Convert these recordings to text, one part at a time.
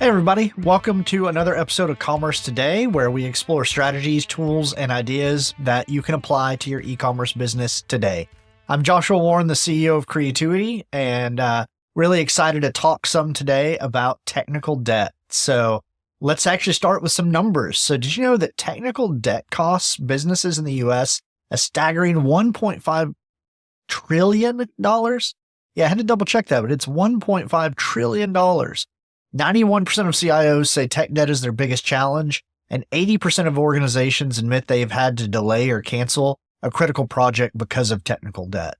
Hey everybody, welcome to another episode of Commerce Today, where we explore strategies, tools, and ideas that you can apply to your e-commerce business today. I'm Joshua Warren, the CEO of Creatuity, and really excited to talk some today about technical debt. So let's actually start with some numbers. So did you know that technical debt costs businesses in the US a staggering $1.5 trillion? Yeah, I had to double check that, but it's $1.5 trillion. 91% of CIOs say tech debt is their biggest challenge, and 80% of organizations admit they've had to delay or cancel a critical project because of technical debt.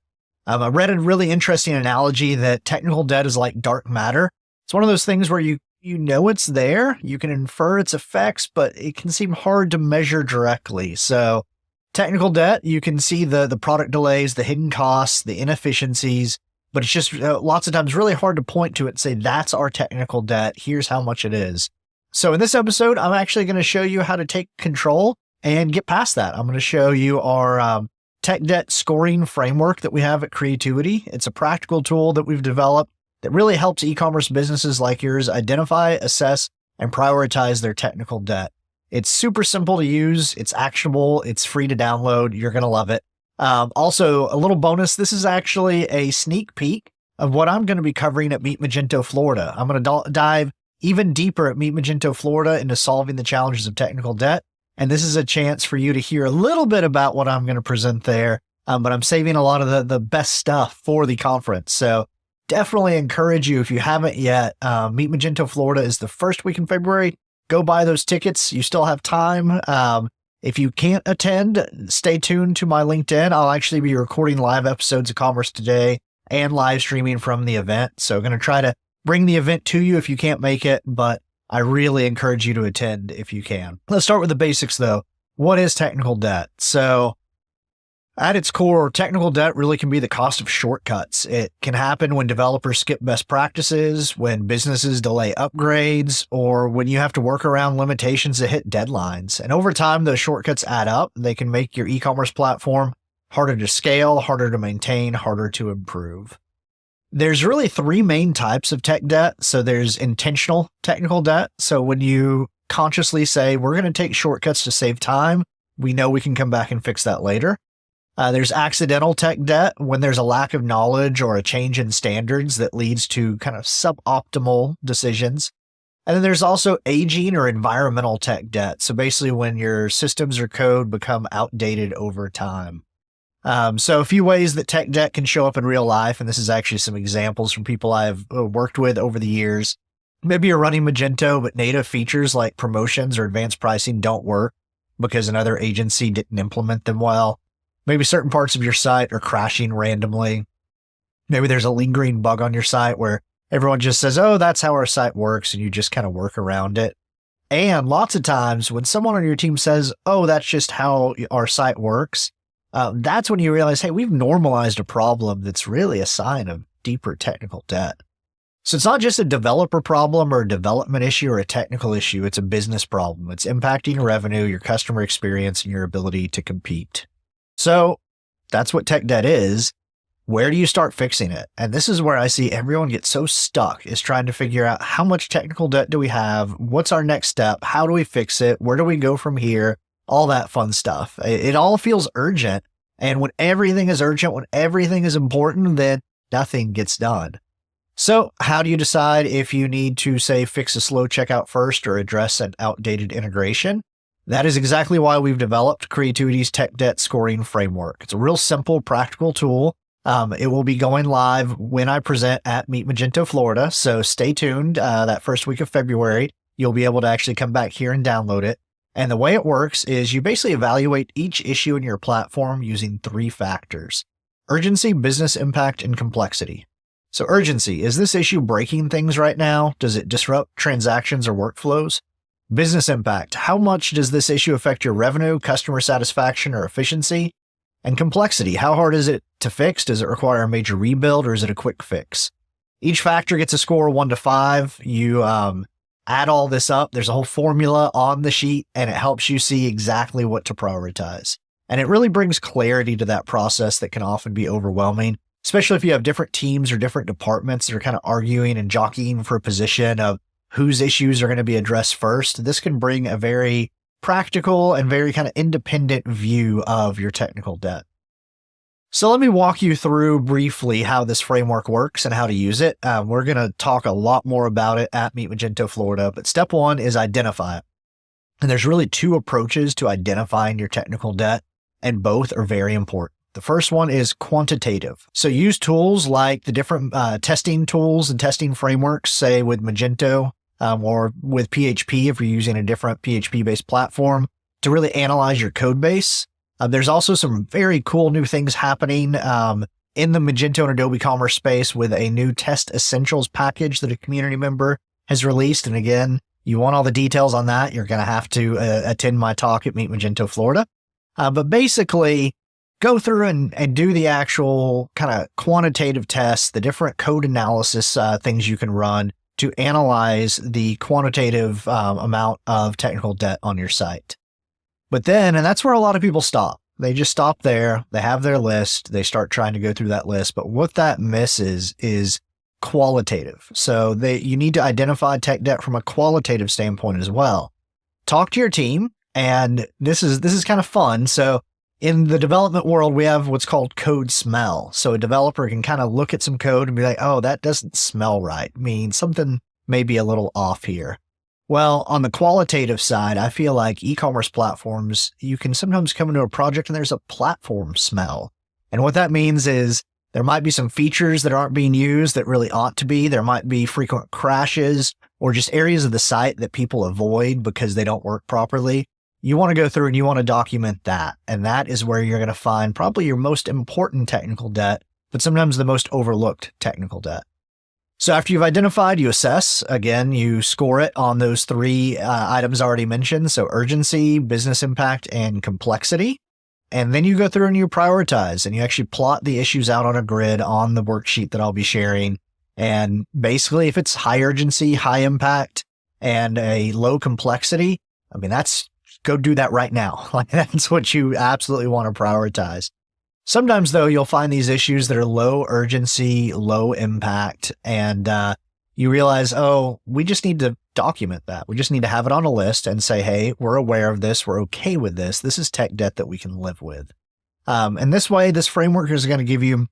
I read a really interesting analogy that technical debt is like dark matter. It's one of those things where you know it's there, you can infer its effects, but it can seem hard to measure directly. So technical debt, you can see the product delays, the hidden costs, the inefficiencies, but it's just lots of times really hard to point to it and say, that's our technical debt. Here's how much it is. So in this episode, I'm actually going to show you how to take control and get past that. I'm going to show you our tech debt scoring framework that we have at Creatuity. It's a practical tool that we've developed that really helps e-commerce businesses like yours identify, assess, and prioritize their technical debt. It's super simple to use. It's actionable. It's free to download. You're going to love it. Also, a little bonus, this is actually a sneak peek of what I'm going to be covering at Meet Magento, Florida. I'm going to dive even deeper at Meet Magento, Florida into solving the challenges of technical debt. And this is a chance for you to hear a little bit about what I'm going to present there. But I'm saving a lot of the best stuff for the conference. So definitely encourage you, if you haven't yet, Meet Magento, Florida is the first week in February. Go buy those tickets. You still have time. If you can't attend, stay tuned to my LinkedIn. I'll actually be recording live episodes of Commerce Today and live streaming from the event. So I'm going to try to bring the event to you if you can't make it, but I really encourage you to attend if you can. Let's start with the basics though. What is technical debt? So at its core, technical debt really can be the cost of shortcuts. It can happen when developers skip best practices, when businesses delay upgrades, or when you have to work around limitations to hit deadlines. And over time, those shortcuts add up. They can make your e-commerce platform harder to scale, harder to maintain, harder to improve. There's really three main types of tech debt. So there's intentional technical debt. So when you consciously say, we're going to take shortcuts to save time, we know we can come back and fix that later. There's accidental tech debt, when there's a lack of knowledge or a change in standards that leads to kind of suboptimal decisions. And then there's also aging or environmental tech debt. So basically when your systems or code become outdated over time. So a few ways that tech debt can show up in real life, and this is actually some examples from people I've worked with over the years. Maybe you're running Magento, but native features like promotions or advanced pricing don't work because another agency didn't implement them well. Maybe certain parts of your site are crashing randomly. Maybe there's a lingering bug on your site where everyone just says, oh, that's how our site works, and you just kind of work around it. And lots of times when someone on your team says, oh, that's just how our site works, that's when you realize, hey, we've normalized a problem that's really a sign of deeper technical debt. So it's not just a developer problem or a development issue or a technical issue. It's a business problem. It's impacting revenue, your customer experience, and your ability to compete. So that's what tech debt is. Where do you start fixing it? And this is where I see everyone get so stuck, is trying to figure out how much technical debt do we have? What's our next step? How do we fix it? Where do we go from here? All that fun stuff. It all feels urgent. And when everything is urgent, when everything is important, then nothing gets done. So how do you decide if you need to, say, fix a slow checkout first or address an outdated integration? That is exactly why we've developed Creatuity's tech debt scoring framework. It's a real simple, practical tool. It will be going live when I present at Meet Magento, Florida. So stay tuned. That first week of February, you'll be able to actually come back here and download it. And the way it works is you basically evaluate each issue in your platform using three factors: urgency, business impact, and complexity. So urgency, is this issue breaking things right now? Does it disrupt transactions or workflows? Business impact, how much does this issue affect your revenue, customer satisfaction, or efficiency? And complexity, how hard is it to fix? Does it require a major rebuild or is it a quick fix? Each factor gets a score of 1 to 5. You add all this up. There's a whole formula on the sheet, and it helps you see exactly what to prioritize. And it really brings clarity to that process that can often be overwhelming, especially if you have different teams or different departments that are kind of arguing and jockeying for a position of whose issues are going to be addressed first, this can bring a very practical and very kind of independent view of your technical debt. So let me walk you through briefly how this framework works and how to use it. We're going to talk a lot more about it at Meet Magento Florida, but step one is identify it. And there's really two approaches to identifying your technical debt, and both are very important. The first one is quantitative. So use tools like the different testing tools and testing frameworks, say with Magento or with PHP if you're using a different PHP-based platform, to really analyze your code base. There's also some very cool new things happening in the Magento and Adobe Commerce space with a new Test Essentials package that a community member has released. And again, you want all the details on that, you're going to have to attend my talk at Meet Magento Florida. But basically, go through and do the actual kind of quantitative tests, the different code analysis things you can run to analyze the quantitative amount of technical debt on your site. But then, and that's where a lot of people stop. They just stop there. They have their list. They start trying to go through that list. But what that misses is qualitative. So you need to identify tech debt from a qualitative standpoint as well. Talk to your team. And this is kind of fun. So in the development world, we have what's called code smell. So a developer can kind of look at some code and be like, oh, that doesn't smell right. I mean, something may be a little off here. Well, on the qualitative side, I feel like e-commerce platforms, you can sometimes come into a project and there's a platform smell. And what that means is there might be some features that aren't being used that really ought to be. There might be frequent crashes or just areas of the site that people avoid because they don't work properly. You want to go through and you want to document that. And that is where you're going to find probably your most important technical debt, but sometimes the most overlooked technical debt. So after you've identified, you assess. Again, you score it on those three items already mentioned. So urgency, business impact, and complexity. And then you go through and you prioritize and you actually plot the issues out on a grid on the worksheet that I'll be sharing. And basically, if it's high urgency, high impact, and a low complexity, I mean, go do that right now. Like that's what you absolutely want to prioritize. Sometimes, though, you'll find these issues that are low urgency, low impact, and you realize, oh, we just need to document that. We just need to have it on a list and say, hey, we're aware of this. We're okay with this. This is tech debt that we can live with. And this way, this framework is going to give you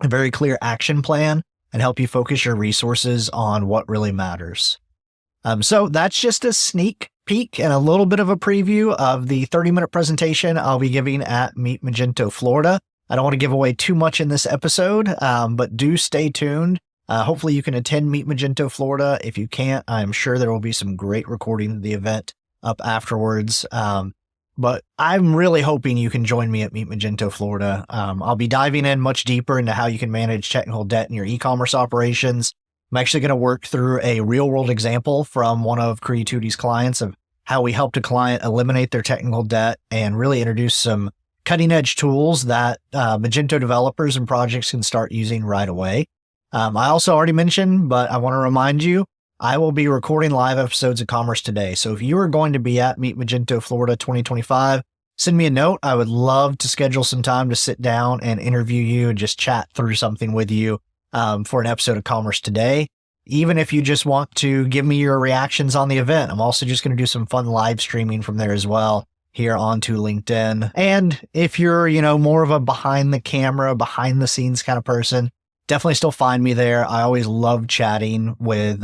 a very clear action plan and help you focus your resources on what really matters. So that's just a sneak peek and a little bit of a preview of the 30-minute presentation I'll be giving at Meet Magento Florida. I don't want to give away too much in this episode, but do stay tuned. Hopefully you can attend Meet Magento Florida. If you can't, I'm sure there will be some great recording of the event up afterwards. But I'm really hoping you can join me at Meet Magento Florida. I'll be diving in much deeper into how you can manage technical debt in your e-commerce operations. I'm actually going to work through a real-world example from one of Creatuity's clients of how we helped a client eliminate their technical debt and really introduce some cutting-edge tools that Magento developers and projects can start using right away. I also already mentioned, but I want to remind you, I will be recording live episodes of Commerce Today. So if you are going to be at Meet Magento Florida 2025, send me a note. I would love to schedule some time to sit down and interview you and just chat through something with you for an episode of Commerce Today. Even if you just want to give me your reactions on the event, I'm also just going to do some fun live streaming from there as well here onto LinkedIn. And if you're, more of a behind the camera, behind the scenes kind of person, definitely still find me there. I always love chatting with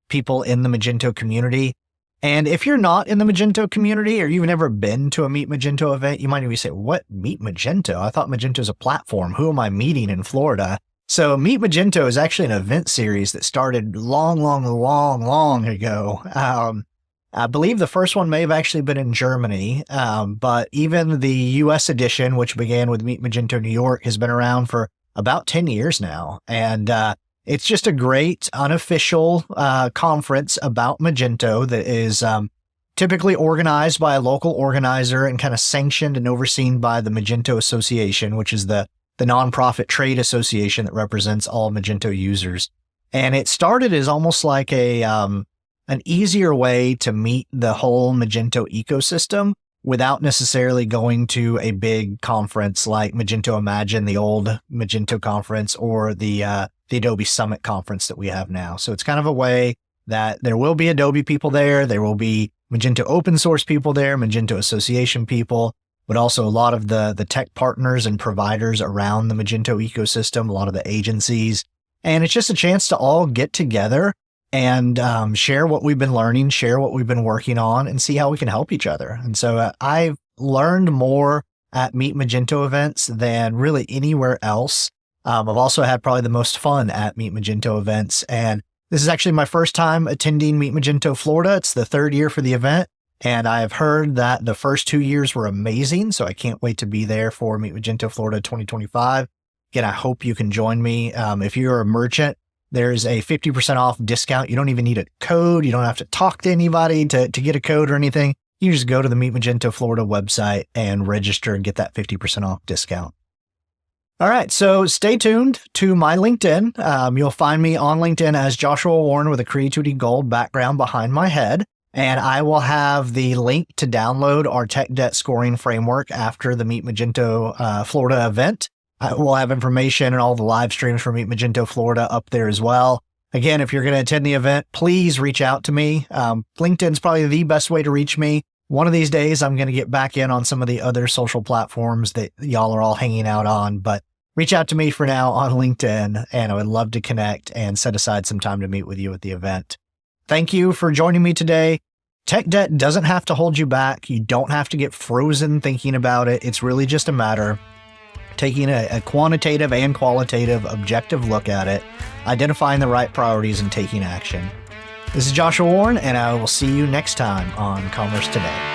people in the Magento community. And if you're not in the Magento community or you've never been to a Meet Magento event, you might even say, what, Meet Magento? I thought Magento is a platform. Who am I meeting in Florida? So Meet Magento is actually an event series that started long ago. I believe the first one may have actually been in Germany, but even the US edition, which began with Meet Magento New York, has been around for about 10 years now. And it's just a great unofficial conference about Magento that is typically organized by a local organizer and kind of sanctioned and overseen by the Magento Association, which is the nonprofit trade association that represents all Magento users. And it started as almost like an easier way to meet the whole Magento ecosystem without necessarily going to a big conference like Magento Imagine, the old Magento conference, or the Adobe Summit conference that we have now. So it's kind of a way that there will be Adobe people there. There will be Magento open source people there, Magento Association people, but also a lot of the tech partners and providers around the Magento ecosystem, a lot of the agencies. And it's just a chance to all get together and share what we've been learning, share what we've been working on, and see how we can help each other. And so I've learned more at Meet Magento events than really anywhere else. I've also had probably the most fun at Meet Magento events. And this is actually my first time attending Meet Magento Florida. It's the third year for the event. And I have heard that the first 2 years were amazing. So I can't wait to be there for Meet Magento Florida 2025. Again, I hope you can join me. If you're a merchant, there's a 50% off discount. You don't even need a code. You don't have to talk to anybody to get a code or anything. You just go to the Meet Magento Florida website and register and get that 50% off discount. All right, so stay tuned to my LinkedIn. You'll find me on LinkedIn as Joshua Warren with a Creatuity Gold background behind my head. And I will have the link to download our tech debt scoring framework after the Meet Magento Florida event. I will have information and all the live streams for Meet Magento Florida up there as well. Again, if you're going to attend the event, please reach out to me. LinkedIn's probably the best way to reach me. One of these days, I'm going to get back in on some of the other social platforms that y'all are all hanging out on, but reach out to me for now on LinkedIn, and I would love to connect and set aside some time to meet with you at the event. Thank you for joining me today. Tech debt doesn't have to hold you back. You don't have to get frozen thinking about it. It's really just a matter taking a quantitative and qualitative objective look at it, identifying the right priorities, and taking action. This is Joshua Warren, and I will see you next time on Commerce Today.